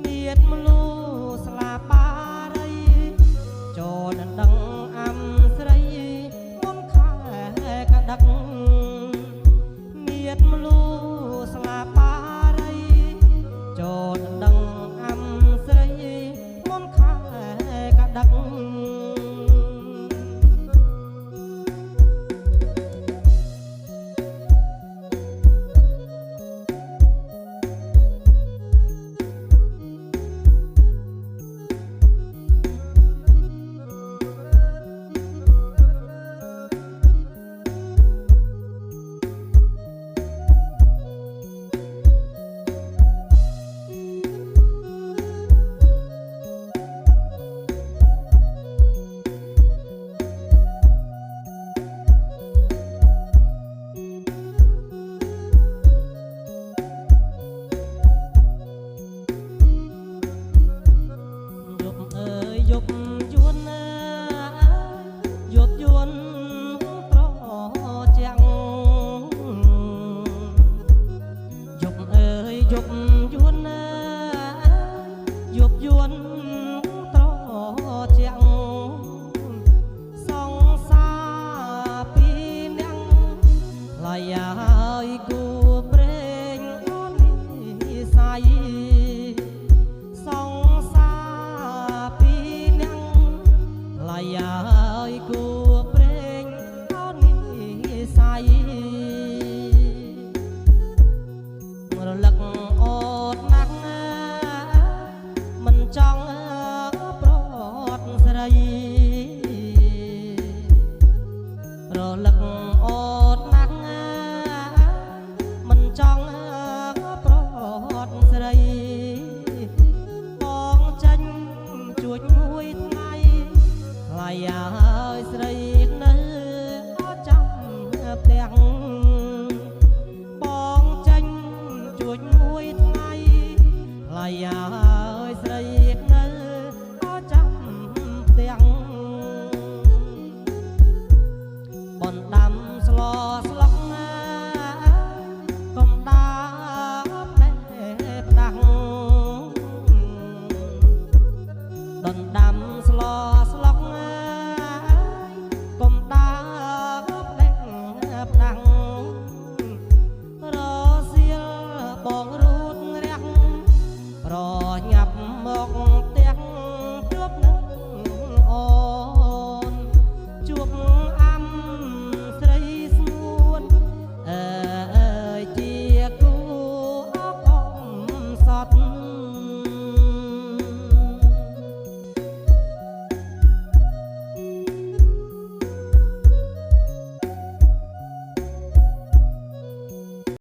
មានមនុស្សស្លាប់បារីចូលដឹងអំស្រីមុនខែកដឹកមានមនុស្សស្លាប់បារីចូលដឹងអំស្រីមុនខែកដឹកយប់យួនយប់យួនត្រជាក់យប់អើយយប់យួនយប់យួនត្រជាក់សង្សារពីអ្នកថ្លៃហើយគូព្រេងអូននិស័យសង្សារហើយគូព្រេងអូននិស័យរលឹកអូនណាស់មិនចង់ប្រត់ស្រីរលឹកអូនណាស់មិនចង់ប្រត់ស្រីបងចាញ់ជួចមួយថ្ងៃថ្លៃហើយស្រីនៅអត់ចាំផ្ទះបងចាញ់ជួចមួយថ្ងៃថ្លៃ